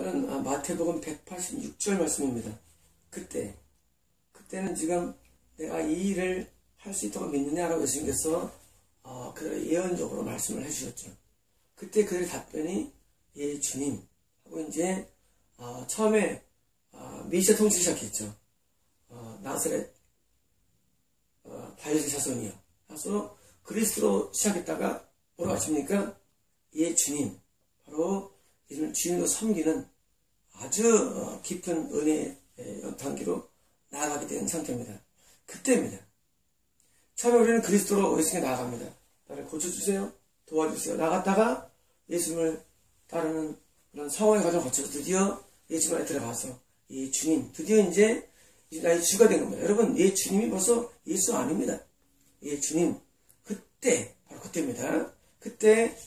오늘은 마태복음 186절 말씀입니다. 그때는 지금 내가 이 일을 할 수 있다고 믿느냐라고 예수님께서 그들의 예언적으로 말씀을 해주셨죠. 그때 그들의 답변이 예 주님 하고 이제 처음에 미시아 통치 시작했죠. 나사렛 다윗의 자손이요. 그래서 그리스도로 시작했다가 뭐라고 하십니까? 예 주님, 바로 이름을 주님으로 섬기는 아주 깊은 은혜의 단계로 나아가게 된 상태입니다. 그때입니다. 처음에 우리는 그리스도로 예수님께 나아갑니다. 나를 고쳐주세요, 도와주세요. 나갔다가 예수님을 따르는 그런 성화의 과정을 거쳐서 드디어 예수님 안에 들어가서 예 주님, 드디어 이제 나의 주가 된 겁니다. 여러분, 예 주님이 벌써 예수 아닙니다. 예 주님, 그때, 바로 그때입니다. 그때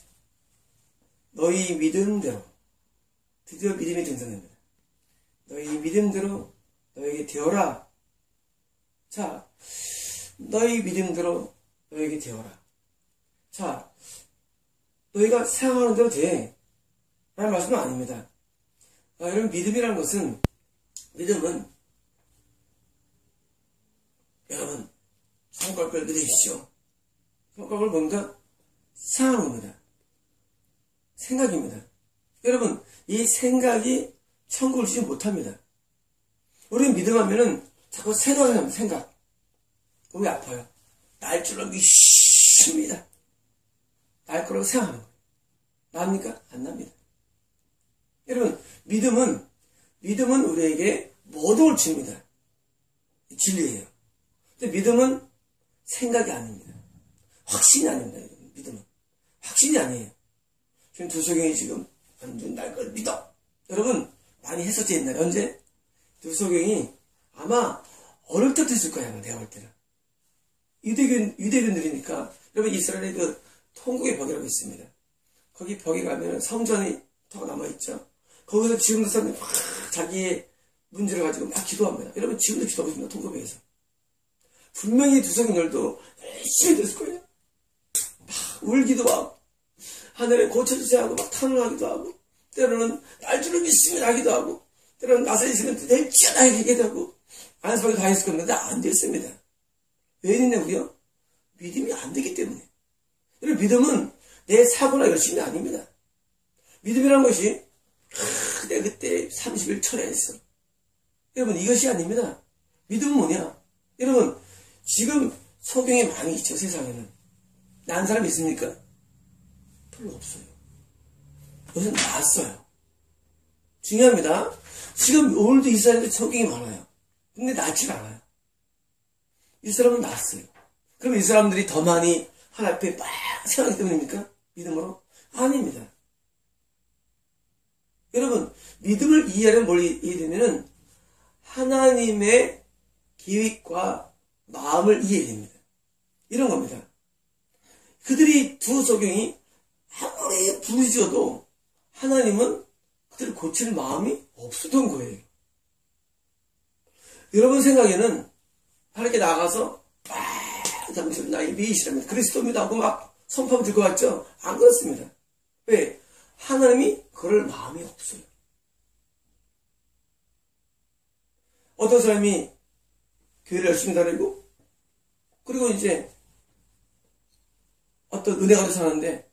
너희 믿음대로 드디어 믿음이 등장됩니다. 너희 믿음대로 너에게 되어라. 자, 너희 믿음대로 너에게 되어라. 자, 너희가 생각하는 대로 돼. 라는 말씀은 아닙니다. 여러분, 믿음이라는 것은, 믿음은 여러분 손가락을 내리십시오. 손가락을 뭔가 생각하는 겁니다. 생각입니다. 여러분, 이 생각이 천국을 주지 못합니다. 우리는 믿음하면은 자꾸 새로운 합니다. 생각. 몸이 아파요. 날 줄로 믿습니다. 날 거라고 생각하는 거예요. 납니까? 안 납니다. 여러분, 믿음은 우리에게 모든 걸 줍니다. 진리예요. 근데 믿음은 생각이 아닙니다. 확신이 아닙니다. 믿음은. 확신이 아니에요. 지금 두소경이 지금 완전 날 걸 믿어. 여러분, 많이 했었지 옛날에. 언제? 두소경이 아마 어릴 때부터 있을 거예요. 내가 볼 때는. 유대인들이니까. 여러분, 이스라엘의 그 통곡의 벽이라고 있습니다. 거기 벽에 가면 성전이 더 남아있죠. 거기서 지금도 사람들이 막 자기의 문제를 가지고 막 기도합니다. 여러분, 지금도 기도하고 있습니다. 통곡벽에서. 분명히 두소경들도 열심히 됐을 거예요. 막 울기도 하고, 하늘에 고쳐주세요 하고, 막 탄원하기도 하고, 때로는 날 줄을 믿습니다 하기도 하고, 때로는 나사렛 있으면 낼지어다 하기도 하고, 안수하게 다 했을 겁니다. 안 됐습니다. 왜 이러냐고요? 믿음이 안 되기 때문에. 여러분, 믿음은 내 사고나 열심이 아닙니다. 믿음이라는 것이, 내가 그때 30일 철회했어. 여러분, 이것이 아닙니다. 믿음은 뭐냐? 여러분, 지금 소경이 많이 있죠, 세상에는. 난 사람 있습니까? 별로 없어요. 요새 나았어요. 중요합니다. 지금 오늘도 이스라엘에 소경이 많아요. 근데 낫질 않아요. 이 사람은 낫어요. 그럼 이 사람들이 더 많이 하나님 앞에 막 생각하기 때문입니까? 믿음으로? 아닙니다. 여러분, 믿음을 이해하려면 뭘 이해되면은 하나님의 계획과 마음을 이해해야 됩니다. 이런 겁니다. 그들이 두 소경이 아무리 부르짖어도 하나님은 그들을 고칠 마음이 없었던 거예요. 여러분 생각에는 하나님께 나가서 당신 나의 미시라면 그리스도입니다 하고 막 선포하면 될 것 같죠? 안 그렇습니다. 왜? 하나님이 그럴 마음이 없어요. 어떤 사람이 교회를 열심히 다니고 그리고 이제 어떤 은혜가 사는데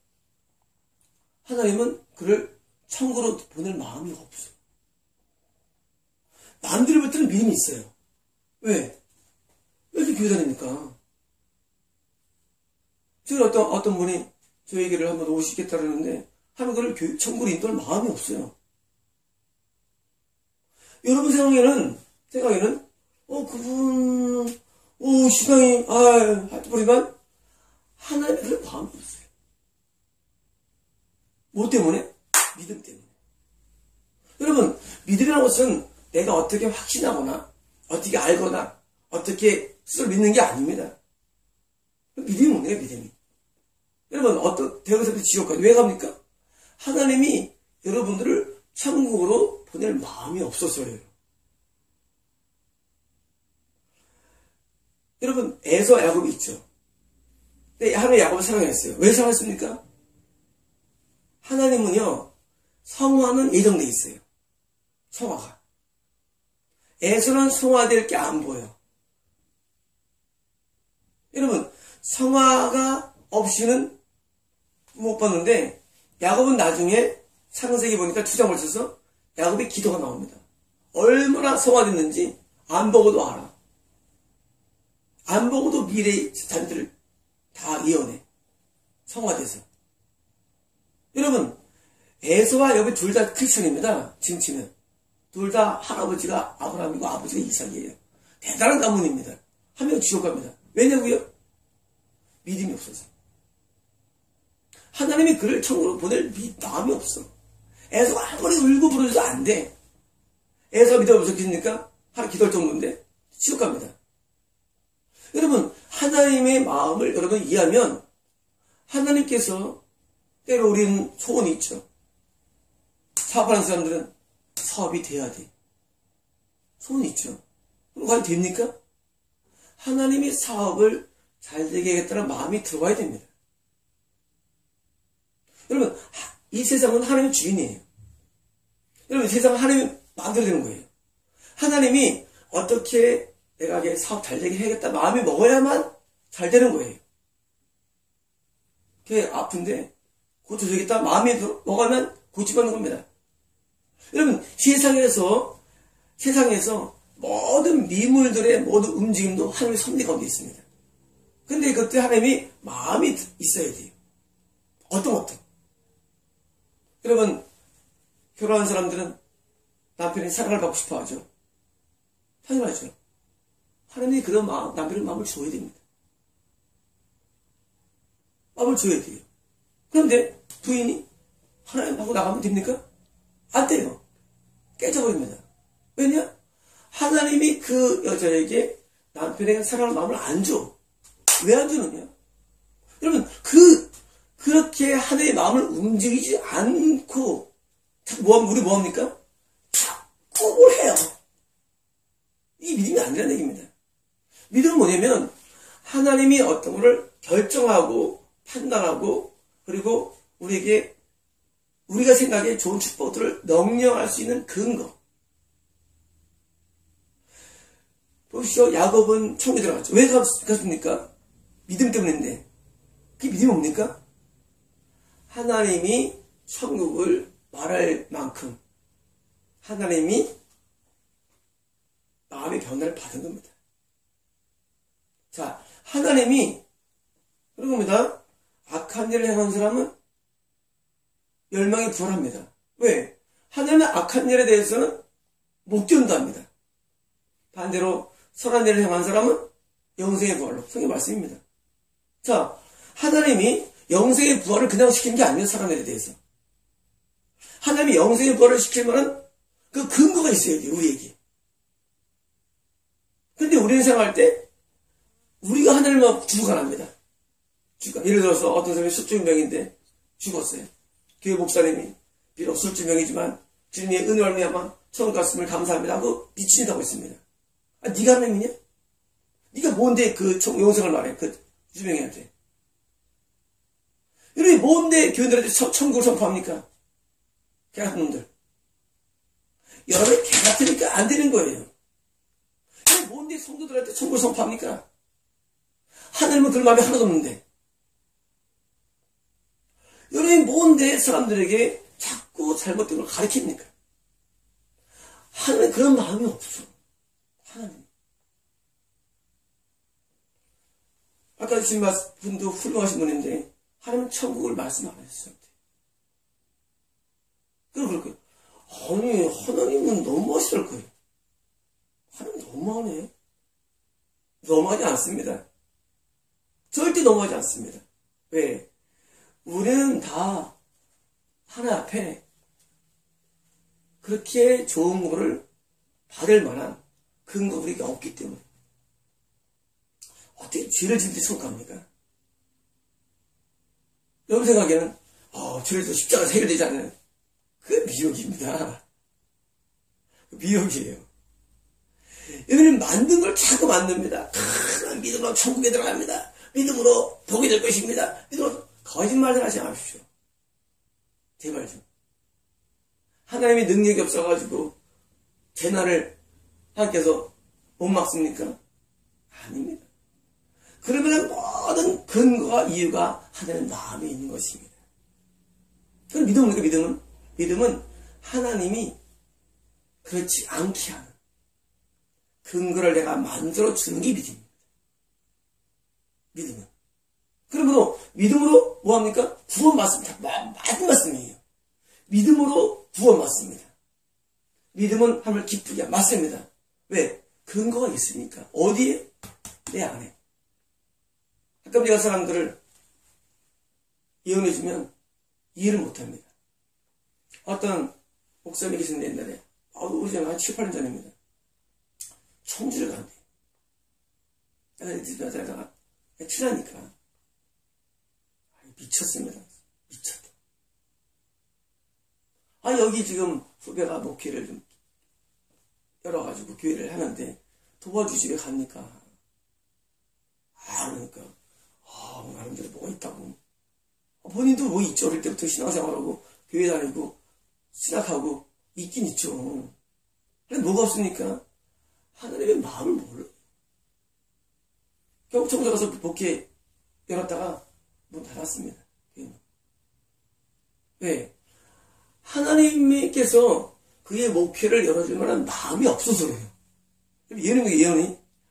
하나님은 그를 천국으로 보낼 마음이 없어요. 남들부터는 믿음이 있어요. 왜? 왜 이렇게 교회 다닙니까? 지금 어떤 분이 저에게를 한번 오시겠다 그러는데 하나님 그를 천국으로 인도할 마음이 없어요. 여러분 생각에는 그분 신앙이 하지만 하나님의 그런 마음이 없어요. 뭐 때문에? 믿음 때문에. 여러분, 믿음이라는 것은 내가 어떻게 확신하거나 어떻게 알거나 어떻게 스스로 믿는 게 아닙니다. 믿음이 뭐예요? 믿음이. 여러분, 어떤 대학에서 지옥 가지 왜 갑니까? 하나님이 여러분들을 천국으로 보낼 마음이 없었어요. 여러분, 에서 야곱이 있죠. 근데 하나님 야곱을 사랑했어요. 왜 사랑했습니까? 하나님은요, 성화는 예정되어 있어요. 성화가. 에서는 성화될 게 안 보여. 여러분, 성화가 없이는 못 봤는데, 야곱은 나중에 창세기 보니까 2장 걸쳐서 야곱의 기도가 나옵니다. 얼마나 성화됐는지 안 보고도 알아. 안 보고도 미래의 자녀들을 다 예언해. 성화돼서. 여러분, 에서와 야곱이 둘 다 크리스천입니다. 지금 치면. 둘 다 할아버지가 아브라함이고 아버지가 이삭이에요. 대단한 가문입니다. 한 명 지옥 갑니다. 왜냐고요? 믿음이 없어서. 하나님이 그를 천국으로 보낼 마음이 없어. 에서가 아무리 울고 부르셔도 안 돼. 에서 믿어 보셨겠습니까? 하나 기도할 정도인데 지옥 갑니다. 여러분, 하나님의 마음을 여러분 이해하면 하나님께서 때로 우리는 소원이 있죠. 사업하는 사람들은 사업이 돼야 돼. 소원이 있죠. 그럼 과연 됩니까? 하나님이 사업을 잘 되게 하겠다는 마음이 들어와야 됩니다. 여러분, 이 세상은 하나님의 주인이에요. 여러분, 이 세상은 하나님이 마음대로 되는 거예요. 하나님이 어떻게 내가 사업 잘 되게 해야겠다 마음이 먹어야만 잘 되는 거예요. 그게 아픈데 고쳐줘야겠다 마음이 먹으면 고치받는 겁니다. 여러분, 세상에서 모든 미물들의 모든 움직임도 하나님의 섭리 가운데 있습니다. 근데 그때 하나님이 마음이 있어야 돼요. 어떤. 여러분, 결혼한 사람들은 남편이 사랑을 받고 싶어 하죠. 당연하죠. 하나님이 그런 남편의 마음을 줘야 됩니다. 마음을 줘야 돼요. 그런데 부인이 하나님하고 나가면 됩니까? 안 돼요. 깨져버립니다. 왜냐? 하나님이 그 여자에게 남편에게 사랑하는 마음을 안 줘. 왜 안 주느냐? 여러분, 그렇게 하나님의 마음을 움직이지 않고, 우리 뭐합니까? 자꾸 뭘 해요. 이 믿음이 아니라는 얘기입니다. 믿음은 뭐냐면, 하나님이 어떤 것을 결정하고, 판단하고, 그리고 우리가 생각해 좋은 축복들을 명령할 수 있는 근거. 보시죠. 야곱은 천국에 들어갔죠. 왜 갔습니까? 믿음 때문인데. 그게 믿음이 뭡니까? 하나님이 천국을 말할 만큼 하나님이 마음의 변화를 받은 겁니다. 자, 하나님이 그런 겁니다. 악한 일을 행한 사람은 멸망이 부활합니다. 왜? 하나님은 악한 일에 대해서는 못 견도합니다. 반대로 선한 일을 행한 사람은 영생의 부활로. 성경 말씀입니다. 자, 하나님이 영생의 부활을 그냥 시키는 게 아니에요. 사람에 대해서. 하나님이 영생의 부활을 시킬 만한 그 근거가 있어야 돼요. 우리에게. 근데 우리는 생각할 때 우리가 하나님만 죽어가랍니다. 예를 들어서 어떤 사람이 술주병인데 죽었어요. 교회 목사님이 비록 술주병이지만 주님의 은혜를 말미암아 천국 갔음을 감사합니다 하고 비친다고 했습니다. 아, 네가 하나님이냐? 네가 뭔데 그 영생을 말해? 그 주병이한테. 여러분이 뭔데 교인들한테 천국을 선포합니까? 개 같은 놈들. 여러분이 개 같으니까 안 되는 거예요. 뭔데 성도들한테 천국을 선포합니까? 하나님은 그런 마음이 하나도 없는데. 여러분이 뭔데 사람들에게 자꾸 잘못된 걸 가르칩니까? 하나님은 그런 마음이 없어. 하나님. 아까 주신 분도 훌륭하신 분인데 하나님은 천국을 말씀 안 하셨어요. 그럴 거예요. 아니, 하나님은 너무 하실 거예요. 하나님 너무하네. 너무하지 않습니다. 절대 너무하지 않습니다. 왜? 우리는 다 하나 앞에 그렇게 좋은 거를 받을 만한 근거 우리가 없기 때문에 어떻게 죄를 짓는데 천국 갑니까? 여러분 생각에는 죄를 더 십자가에서 해결되지 않아요. 그게 미혹입니다. 미혹이에요. 여러분은 만든 걸 자꾸 만듭니다. 믿음으로 천국에 들어갑니다. 믿음으로 복이 될 것입니다. 믿음으로 거짓말을 하지 마십시오. 제발 좀. 하나님의 능력이 없어가지고 재난을 하나님께서 못 막습니까? 아닙니다. 그러면 모든 근거와 이유가 하나님 마음에 있는 것입니다. 그럼 믿음은 뭡니까? 믿음은 하나님이 그렇지 않게 하는 근거를 내가 만들어주는 게 믿음입니다. 믿음은. 그러므로 믿음으로 뭐합니까? 구원받습니다. 맞은 말씀이에요. 믿음으로 구원받습니다. 믿음은 하나님을 기쁘게 맞습니다. 왜? 근거가 있으니까. 어디에? 내 안에. 가끔 내가 사람들을 이혼해주면 이해를 못합니다. 어떤 목사님이 계신데 옛날에 우리 전에 한 7, 8년 전입니다. 청주를 간대. 내가 집에 여자다가 친하니까 미쳤습니다. 미쳤다. 여기 지금 후배가 목회를 좀 열어가지고 교회를 하는데 도와주집에 가니까 그러니까 나름대로 뭐가 있다고. 본인도 뭐 있죠. 어릴 때부터 신앙생활하고 교회 다니고 신학하고 있긴 있죠. 근데 뭐가 없으니까 하나님의 마음을 몰라. 결국 청주 가서 목회 열었다가 문 닫았습니다. 왜? 하나님께서 그의 목회를 열어줄 만한 마음이 없어서 그래요.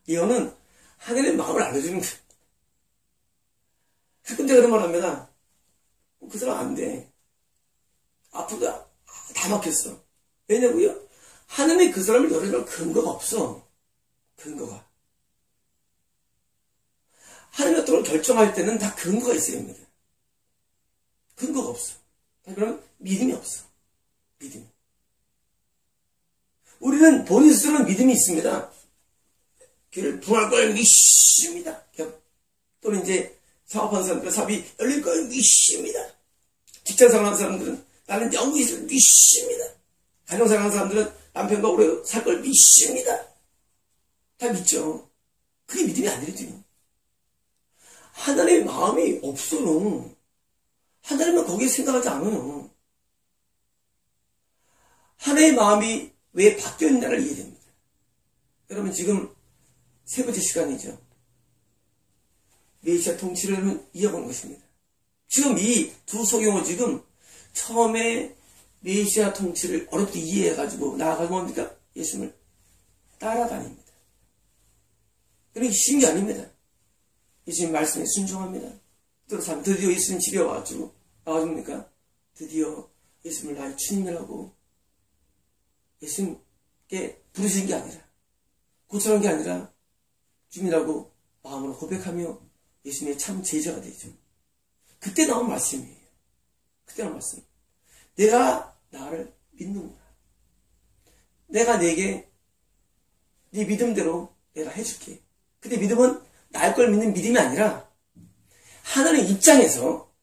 예언은 하나님의 마음을 알려주는 거예요. 근데 그런 말 합니다. 그 사람 안 돼. 앞으로 다 막혔어. 왜냐고요? 하나님이 그 사람을 열어줄 근거가 없어. 근거가. 하나님이 어떤 걸 결정할 때는 다 근거가 있어야 합니다. 근거가 없어. 그러면 믿음이 없어. 믿음이. 우리는 본인 스스로는 믿음이 있습니다. 길을 부할 걸 믿습니다. 또는 이제 사업하는 사람들은 사업이 열릴 걸 믿습니다. 직장생활하는 사람들은 나는 영이 있을 걸 믿습니다. 가정생활하는 사람들은 남편과 오래 살 걸 믿습니다. 다 믿죠. 그게 믿음이 아니거든요. 하나님의 마음이 없어요. 하나님은 거기에 생각하지 않아요. 하나님의 마음이 왜 바뀌었냐를 이해됩니다. 여러분 지금 세 번째 시간이죠. 메시아 통치를 이어가는 것입니다. 지금 이 두 소경은 지금 처음에 메시아 통치를 어렵게 이해해가지고 나아가서 뭡니까? 예수님을 따라다닙니다. 그러니 쉬운 게 아닙니다. 예수님 말씀에 순종합니다. 드디어 예수님 집에 와가지고 나와줍니까? 드디어 예수님을 나의 주님이라고 예수님께 부르시는 게 아니라 고쳐놓은 게 아니라 주님이라고 마음으로 고백하며 예수님의 참 제자가 되죠. 그때 나온 말씀이에요. 그때 나온 말씀. 내가 나를 믿는구나. 내가 내게 네 믿음대로 내가 해줄게. 근데 믿음은 나의 걸 믿는 믿음이 아니라 하나님 입장에서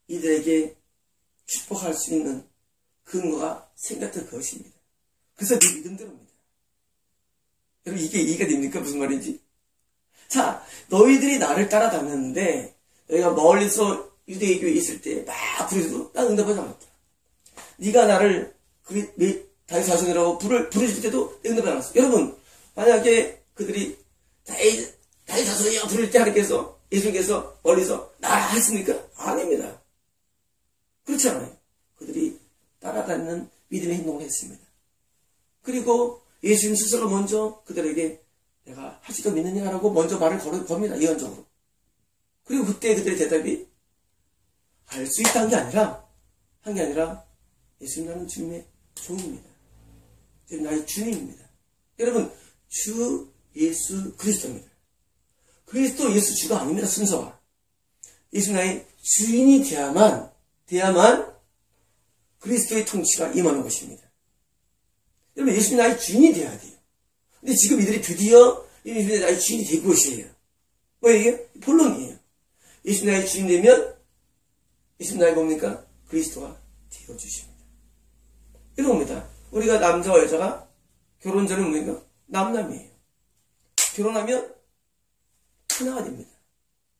이들에게 축복할 수 있는 근거가 생겼던 것입니다. 그래서 네 믿음대로입니다. 여러분 이게 이해가 됩니까? 무슨 말인지? 자, 너희들이 나를 따라다녔는데 너희가 멀리서 유대의 교회에 있을 때 막 부르셔도 난 응답하지 않았다. 네가 나를 다윗 자손이라고 부르실 때도 응답하지 않았어. 여러분 만약에 그들이 다윗 자손이야 부를 때 하나님께서 예수님께서 멀리서 나라 했습니까? 아닙니다. 그렇지 않아요. 그들이 따라다니는 믿음의 행동을 했습니다. 그리고 예수님 스스로 먼저 그들에게 내가 할지도 믿느냐라고 먼저 말을 겁니다. 예언적으로. 그리고 그때 그들의 대답이 알 수 있다는 게 아니라 한 게 아니라 예수님 나는 주님의 종입니다. 주님 나의 주님입니다. 여러분 주 예수 그리스도입니다. 그리스도 예수 주가 아닙니다. 순서가. 예수 나의 주인이 돼야만 그리스도의 통치가 임하는 것입니다. 여러분 예수님 나의 주인이 돼야 돼요. 근데 지금 이들이 드디어 예수님 나의 주인이 될 것이에요. 뭐예요? 본론이에요. 예수님 나의 주인 되면 예수님 나의 뭡니까? 그리스도가 되어주십니다. 이런 겁니다. 우리가 남자와 여자가 결혼 전에 뭡니까? 남남이에요. 결혼하면 하나가 됩니다.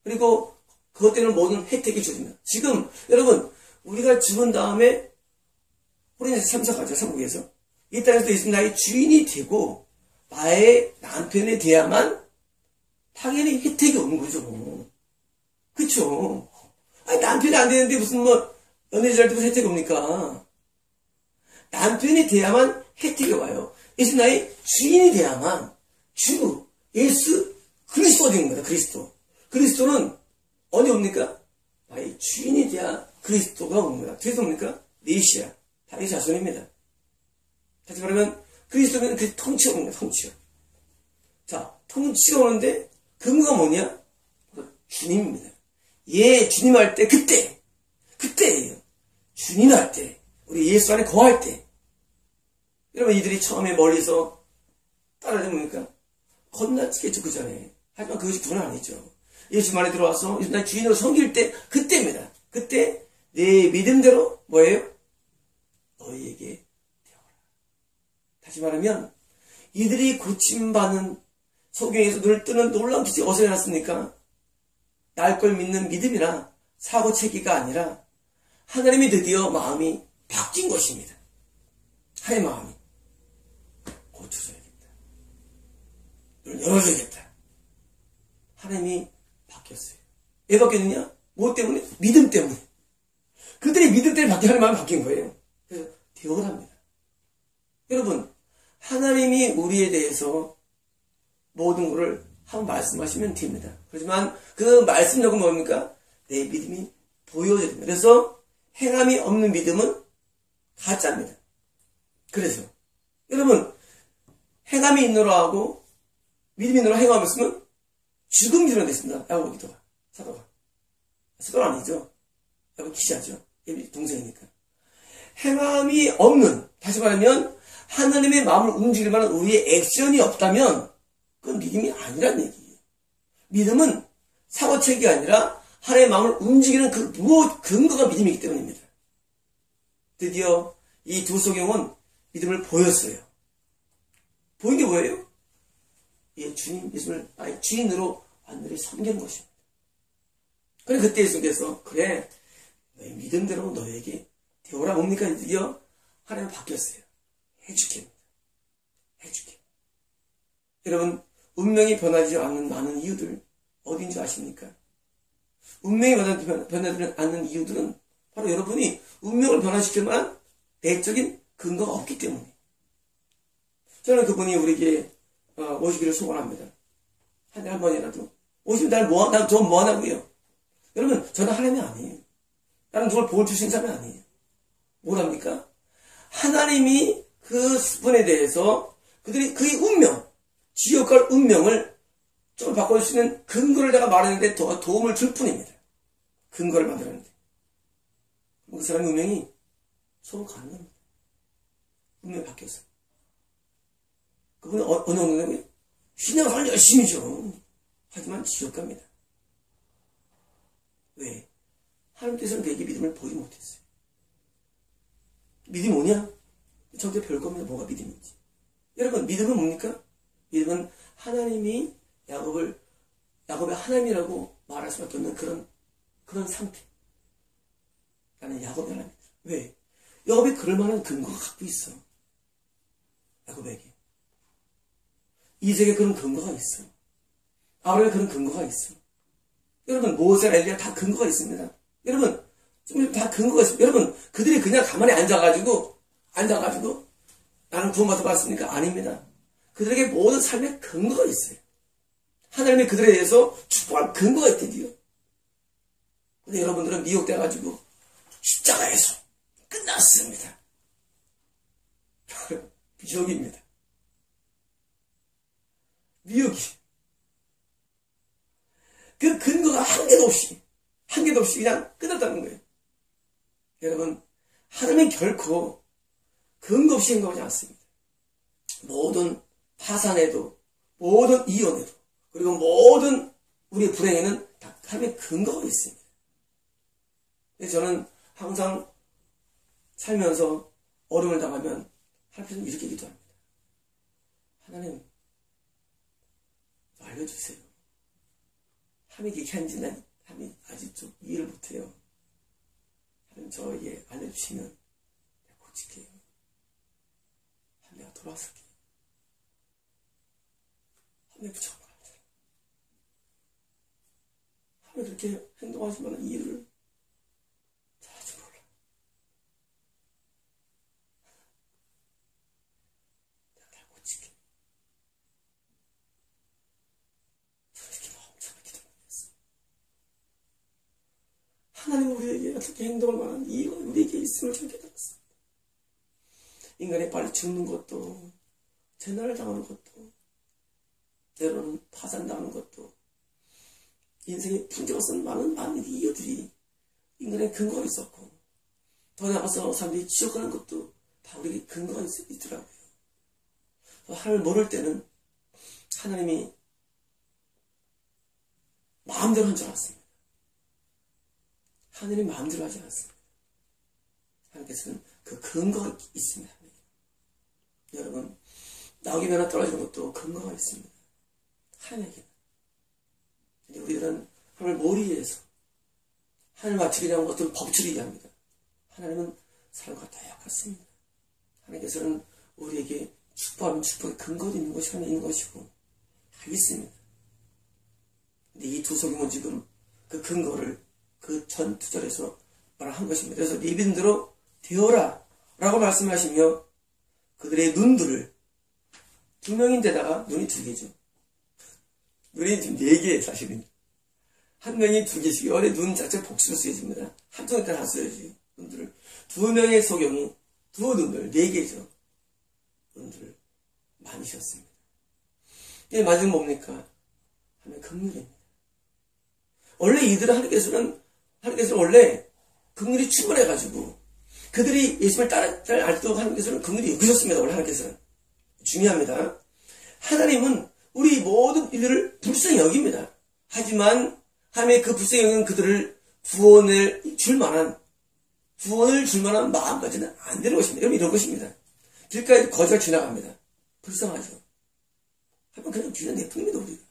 그리고 그것 때문에 모든 혜택이 주어집니다. 지금 여러분 우리가 죽은 다음에 호련에서 참석하죠. 삼국에서. 이 땅에서 예수 나의 주인이 되고 나의 남편이 돼야만 당연히 혜택이 오는 거죠. 그쵸? 아니, 남편이 안 되는데 무슨 뭐 연애할 때 무슨 혜택이 옵니까? 남편이 돼야만 혜택이 와요. 예수 나의 주인이 돼야만 예수 그리스도가 되는 겁니다. 그리스도는 어디 옵니까? 나의 주인이 돼야 그리스도가 오는 거다. 그래서 뭡니까? 메시아, 다윗 자손입니다. 다시 말하면 그리스도는 그 통치가 오는 거야. 통치가. 자, 통치가 오는데 근거가 뭐냐? 주님입니다. 주님 할 때 그때예요. 주님 할 때, 우리 예수 안에 거할 때. 여러분, 이들이 처음에 멀리서 따라다니니까 겁나치겠죠, 그 전에. 하지만 그것이 구원 아니죠. 예수 안에 들어와서 예수 나의 주인으로 섬길 때 그때입니다. 그때 내 믿음대로 뭐예요? 너희에게 되어라. 다시 말하면 이들이 고침받는 성경에서 눈을 뜨는 놀라운 기적이 어디서 일어났습니까? 날 걸 믿는 믿음이라 사고체계가 아니라 하나님이 드디어 마음이 바뀐 것입니다. 하나님의 마음이 고쳐줘야겠다. 눈을 열어줘야겠다. 하나님이 바뀌었어요. 왜 바뀌었느냐? 뭐 때문에? 믿음 때문에. 그들이 믿음 때문에 하나님 마음이 바뀐 거예요. 그래서 되어랍니다. 여러분, 하나님이 우리에 대해서 모든 것을 한번 말씀하시면 됩니다. 그렇지만 그 말씀력은 뭡니까? 내 믿음이 보여져야 됩니다. 그래서 행함이 없는 믿음은 가짜입니다. 그래서 여러분, 행함이 있노라 하고 믿음이 있노라 행함이 없으면 죽음 이런 데 있습니다. 야고보 기도가. 사도가 아니죠. 야고보 기자죠. 동생이니까. 행함이 없는, 다시 말하면 하나님의 마음을 움직일 만한 우리의 액션이 없다면 그건 믿음이 아니란 얘기예요. 믿음은 사고책이 아니라 하나님의 마음을 움직이는 그 근거가 믿음이기 때문입니다. 드디어 이 두 소경은 믿음을 보였어요. 보인 게 뭐예요? 주님, 예수를 나의 주인으로 완전히 섬기는 것입니다. 그래, 그때 예수께서, 그래, 너의 믿음대로 너에게 되오라. 뭡니까? 드디어 하나님 바뀌었어요. 해줄게. 여러분, 운명이 변하지 않는 많은 이유들, 어딘 줄 아십니까? 운명이 변하지 않는 이유들은 바로 여러분이 운명을 변화시킬 만한 내적인 근거가 없기 때문에. 저는 그분이 우리에게 오시기를 소원합니다. 한 달에 한 번이라도. 오시면 저 뭐 하냐고요? 여러분, 저는 하나님이 아니에요. 나는 누굴 복을 주신 사람이 아니에요. 뭐랍니까? 하나님이 그 분에 대해서 그들이 그의 운명, 지옥 갈 운명을 좀 바꿔줄 수 있는 근거를 내가 말했는데 더 도움을 줄 뿐입니다. 근거를 만들었는데. 그 사람의 운명이 서로 가는 겁니다. 운명이 바뀌었어. 그분은 어느 운명이에요? 신앙생활 열심히죠. 하지만 지옥 갑니다. 왜? 하나님께서는 그에게 믿음을 보지 못했어요. 믿음이 뭐냐? 저한테 별겁니다. 뭐가 믿음인지. 여러분, 믿음은 뭡니까? 믿음은 하나님이 야곱의 하나님이라고 말할 수밖에 없는 그런 상태. 나는 야곱의 하나님. 왜? 야곱이 그럴 만한 근거가 갖고 있어. 야곱에게. 이색에 그런 근거가 있어. 아브라함에 그런 근거가 있어. 여러분, 모세나 엘리야 다 근거가 있습니다. 여러분, 좀 다 근거가 있습니다. 여러분, 그들이 그냥 가만히 앉아가지고 나는 구원받아 봤습니까? 아닙니다. 그들에게 모든 삶에 근거가 있어요. 하나님이 그들에 대해서 축복할 근거가 있대요. 근데 여러분들은 미혹돼가지고 십자가에서 끝났습니다. 미혹입니다. 미혹이. 그 근거가 한 개도 없이 그냥 끝났다는 거예요. 여러분, 하나님은 결코 근거 없이 행동하지 않습니다. 모든 파산에도, 모든 이혼에도, 그리고 모든 우리의 불행에는 다 하나님의 근거가 있습니다. 그래서 저는 항상 살면서 어려움을 당하면 하나님께서 이렇게 기도합니다. 하나님, 알려주세요. 하나님이 이렇게 하는지 난 하나님 아직 좀 이해를 못해요. 하나님 저에게 알려주시면 내가 고칠게요. 돌아왔을 때 하나님 붙잡아 하나님 그렇게 행동하지만 이유를 잘하지 몰라. 내가 다 고칠게. 저렇게 마음처럼 기도했어. 하나님 우리에게 어떻게 행동할 만한 이유가 우리에게 있음을 좀 깨달았어. 인간이 빨리 죽는 것도, 재난을 당하는 것도, 때로는 파산당하는 것도, 인생의 풍경을 많은 이유들이 인간의 근거가 있었고, 더 나아가서 사람들이 지옥 가는 것도 다 우리에게 근거가 있더라고요. 하나님을 모를 때는 하나님이 마음대로 한 줄 알았습니다. 하나님이 마음대로 하지 않았습니다. 하나님께서는 그 근거가 있습니다. 여러분, 나오기 전에 떨어지는 것도 근거가 있습니다. 하나님에게는. 근데 우리들은 하나님을 모르기 위해서 하나님을 맞추기 위한 것들은 법칙을 얘기합니다. 하나님은 사람과 똑같습니다. 하나님께서는 우리에게 축복하면 축복의 근거도 있는 것이 하나 있는 것이고 다 있습니다. 근데 이 두 소경은 지금 그 근거를 그 전 투절에서 말한 것입니다. 그래서 네 믿음대로 되어라 라고 말씀하시며 그들의 눈들을 2명인데다가 눈이 2개죠. 눈이 지금 4개 사실은. 한 명이 2개씩 원래 눈 자체 복수로 쓰여집니다. 한쪽에 다 써야지. 눈들을 2명의 소경이 2눈을 4개죠. 눈들을 많으셨습니다. 이게 맞은 뭡니까? 하나님의 긍휼입니다. 원래 이들은 하나님께서는 원래 긍휼이 충만해가지고 그들이 예수님을 따라 알도록 하나님께서는 긍휼이 여기셨습니다. 원래 하나님께서는. 중요합니다. 하나님은 우리 모든 일들을 불쌍히 여깁니다. 하지만 하나님의 그 불쌍히 여기는 그들을 구원을 줄 만한 마음까지는 안 되는 것입니다. 여러분 이런 것입니다. 길가에 거지가 지나갑니다. 불쌍하죠. 한번 그냥 그냥 내품입니다 우리가.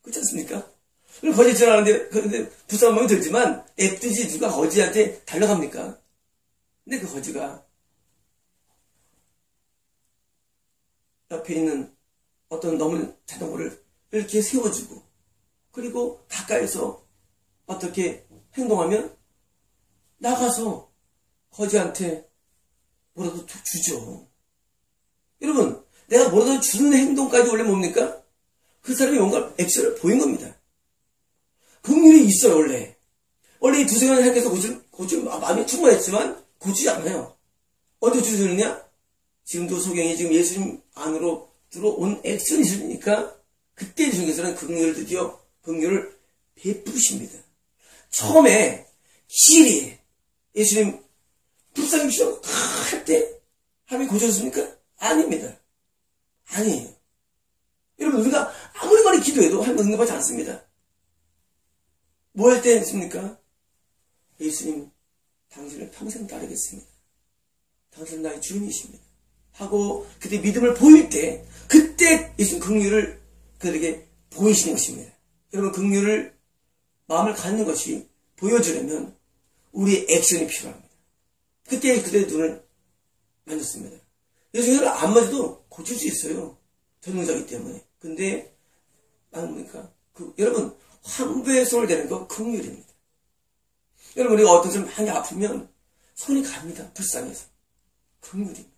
그렇지 않습니까? 그럼 거지 지나가는데 그런데 불쌍한 마음이 들지만 애프지 누가 거지한테 달려갑니까? 근데 그 거지가 옆에 있는 어떤 넘은 자전거를 이렇게 세워주고 그리고 가까이서 어떻게 행동하면 나가서 거지한테 뭐라도 주죠. 여러분 내가 뭐라도 주는 행동까지 원래 뭡니까? 그 사람이 뭔가 액션을 보인 겁니다. 긍휼이 있어요 원래. 원래 이 두 사람을 향해서 고칠 마음이 충분했지만 고치지 않아요. 어디 주느냐? 지금도 소경이 지금 예수님 안으로 들어온 액션이 있으니까 그때 중에서는 긍휼을 드디어 긍휼을 베푸십니다. 처음에 시리 예수님 불쌍히 주셔서 할 때 하나님이 고쳤습니까? 아닙니다. 아니에요. 여러분 우리가 아무리 많이 기도해도 하나님 응답하지 않습니다. 뭐 할 때 했습니까? 예수님 당신을 평생 따르겠습니다. 당신은 나의 주인이십니다. 하고 그때 믿음을 보일 때 그때 예수님 긍휼을 그들에게 보이시는 것입니다. 여러분 긍휼을 마음을 갖는 것이 보여주려면 우리의 액션이 필요합니다. 그때 그들의 눈을 만졌습니다. 예수님을 안 맞아도 고칠 수 있어요. 전능자이기 때문에. 근데 뭡니까? 여러분 환부의 손을 대는 건 긍휼입니다. 여러분 우리가 어떤 사람 많이 아프면 손이 갑니다. 불쌍해서. 긍휼입니다.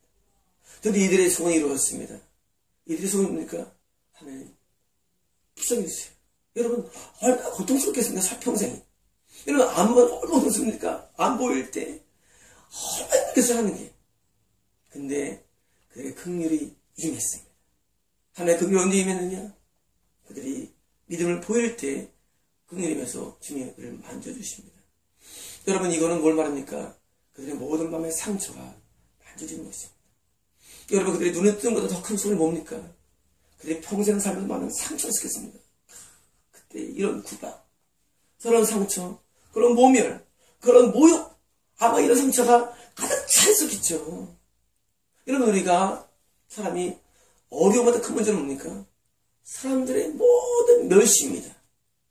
근데 이들의 소원이 이루어졌습니다. 이들의 소원이 뭡니까? 하나님 불쌍해 주세요. 여러분 얼마나 고통스럽겠습니까? 살평생이. 여러분 안 보면 얼마나 고통스럽습니까? 안 보일 때 얼마나 힘들겠어요 하는 게. 근데 그들의 긍휼이 임했습니다. 하나님의 긍휼이 언제 임했느냐? 그들이 믿음을 보일 때 긍휼임에서 주님의 그를 만져주십니다. 여러분 이거는 뭘 말합니까? 그들의 모든 마음의 상처가 만져지는 것입니다. 여러분 그들의 눈에 뜨는 것보다 더 큰 소리 뭡니까? 그들의 평생 살면서 많은 상처가 있겠습니다. 그때 이런 구박, 그런 상처, 그런 모멸, 그런 모욕, 아마 이런 상처가 가득 차 있었겠죠. 여러분 우리가 사람이 어려움보다 큰 문제는 뭡니까? 사람들의 모든 멸시입니다.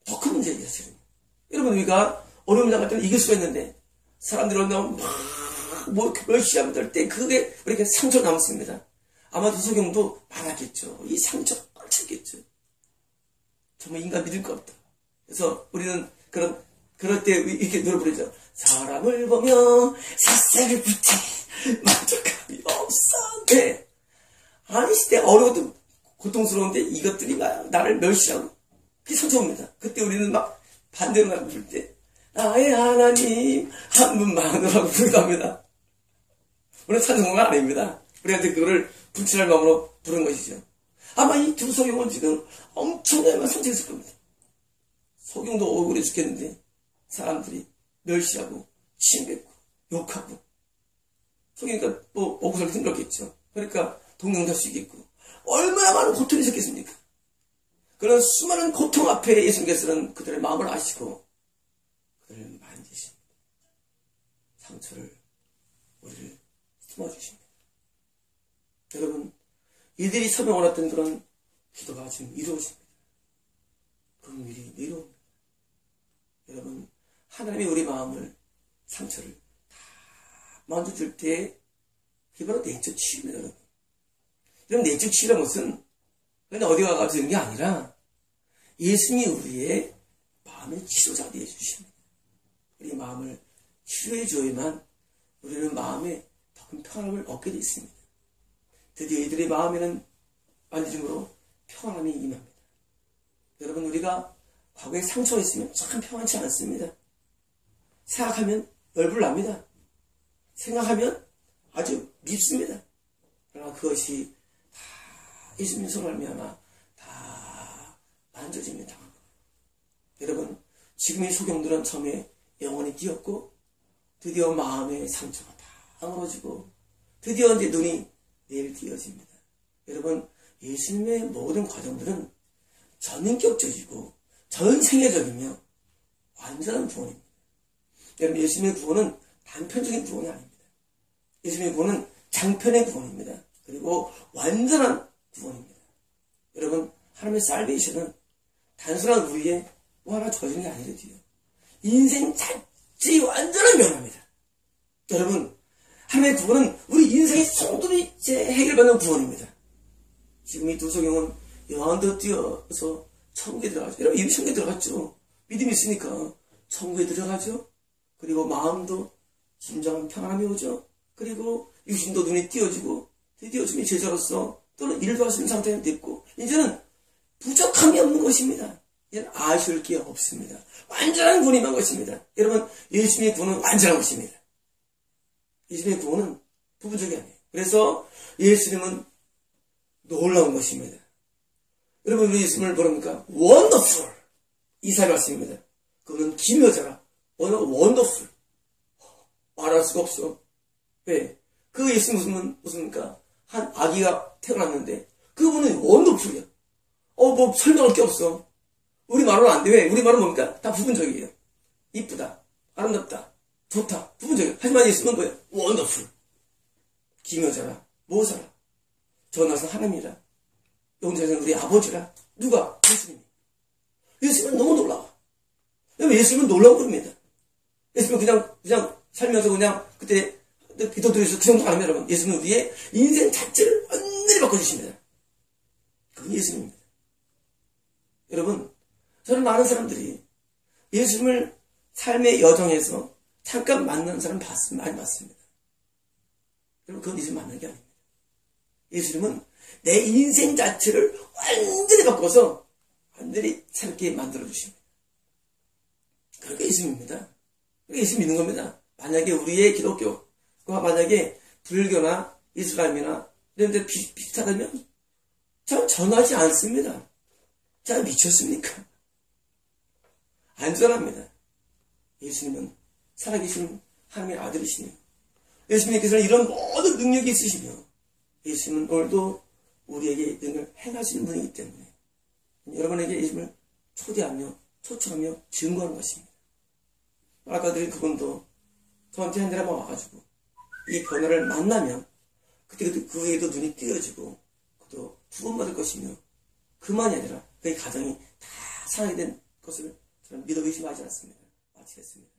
더 큰 문제예요 사실은. 여러분 우리가 어려움을 당할 때는 이길 수가 있는데 사람들이 어려움 막 멸시하고 할 때 그게 우리에게 상처가 남습니다. 아마도 소경도 많았겠죠. 이 상처가 꽉찼겠죠. 정말 인간 믿을 것 없다. 그래서 우리는 그럴 때 이렇게 노래 부르죠. 사람을 보며 새싹을 붙이 만족함이 없어. 네. 아니 시대 어려워도 고통스러운데 이것들이 나를 멸시하고 그게 상처입니다. 그때 우리는 막 반대로 막 부를 때 나의 하나님 한 분만으로 부르기도 합니다. 우리는 찬송가 아닙니다. 우리한테 그거를 분출할 마음으로 부른 것이죠. 아마 이 두 소경은 지금 엄청나게 상처했을 겁니다. 소경도 억울해 죽겠는데 사람들이 멸시하고 침뱉고 욕하고 소경이니까 뭐 억울하게 힘들었겠죠. 그러니까 동정답시겠고 얼마나 많은 고통이 있었겠습니까? 그런 수많은 고통 앞에 예수님께서는 그들의 마음을 아시고 그들을 만지십니다. 상처를 우리를 품어주십니다. 여러분 이들이 처음에 원했던 그런 기도가 지금 이루어집니다. 그런 일이 이루어집니다. 여러분 하나님이 우리 마음을 상처를 다 만져줄 때 그게 바로 내적 치유입니다. 여러분. 이런 내적 치유라는 것은 그냥 어디 가서 되는 게 아니라 예수님이 우리의 마음의 치료자가 되어주십니다. 우리 마음을 치료해 줘야만 우리는 마음에 더 큰 평안을 얻게 되어 있습니다. 드디어 이들의 마음에는 만지심으로 평안함이 임합니다. 여러분 우리가 과거에 상처가 있으면 참 평안치 않습니다. 생각하면 열불납니다. 생각하면 아주 밉습니다. 그러나 그것이 다 예수님 손을 말미암아 다 만져집니다. 여러분 지금 이 소경들은 처음에 영혼이 뛰었고 드디어 마음의 상처가 다 아물어지고 드디어 이제 눈이 내일 띄어집니다. 여러분 예수님의 모든 과정들은 전인격적이고 전생애적이며 완전한 구원입니다. 여러분 예수님의 구원은 단편적인 구원이 아닙니다. 예수님의 구원은 장편의 구원입니다. 그리고 완전한 구원입니다. 여러분 하나님의 살베이션은 단순한 우리의 뭐 하나 좋아지는 게 아니거든요. 인생 자체의 완전한 변화입니다. 여러분 하나님의 구원은 우리 인생의 소들이 해결받는 구원입니다. 지금 이 두 소경은 요한도 뛰어서 천국에 들어가죠. 여러분 이미 천국에 들어갔죠. 믿음이 있으니까 천국에 들어가죠. 그리고 마음도 진정한 평안함이 오죠. 그리고 육신도 눈이 띄어지고 드디어 주님의 제자로서 또는 일도 할 수 있는 상태가 됐고 이제는 부족함이 없는 것입니다. 이제는 아쉬울 게 없습니다. 완전한 구원이 임한 것입니다. 여러분 예수님의 구원은 완전한 것입니다. 예수님의 구원은 부분적이 아니에요. 그래서 예수님은 놀라운 것입니다. 여러분 우리 예수님을 부릅니까? 원더풀 이사의 말씀입니다. 그분은 기묘자라 원더풀 말할 수가 없어. 왜? 그 예수님은 무슨입니까? 한 아기가 태어났는데 그분은 원더풀이야. 뭐 설명할 게 없어. 우리 말은 안 돼. 왜? 우리 말은 뭡니까? 다 부분적이에요. 이쁘다, 아름답다, 좋다, 부분적이에요. 하지만 예수님은 뭐예요? 원더풀 기묘자라 모사라 전하신 하나님이라 영자는 우리 아버지라. 누가? 예수님이. 예수님은 너무 놀라워. 예수님은 놀라운 분입니다. 예수님은 그냥 살면서 그냥 그때 기도드려서 그 정도 안 하면 여러분 예수님은 우리의 인생 자체를 완전히 바꿔주십니다. 그건 예수님입니다. 여러분 저는 많은 사람들이 예수님을 삶의 여정에서 잠깐 만난 사람 많이 봤습니다. 여러분 그건 예수님 만난 게 아닙니다. 예수님은 내 인생 자체를 완전히 바꿔서 완전히 새롭게 만들어주십니다. 그게 예수님입니다. 그게 예수님 믿는 겁니다. 만약에 우리의 기독교가 만약에 불교나 이슬람이나 이런 데 비슷하다면 참 전하지 않습니다. 참 미쳤습니까? 안전합니다. 예수님은 살아계신 하나님의 아들이시며 예수님께서는 이런 모든 능력이 있으시며 예수님은 오늘도 우리에게 능력을 행하시는 분이기 때문에 여러분에게 예수님을 초대하며 초청하며 증거하는 것입니다. 아까 드린 그분도 저한테 한 달에 한번 와가지고 이 변화를 만나면 그때 그에도 눈이 띄어지고 그도 구원받을 것이며 그만이 아니라 그의 가정이 다 살아나게 된 것을 저는 믿어 의심하지 않습니다. 마치겠습니다.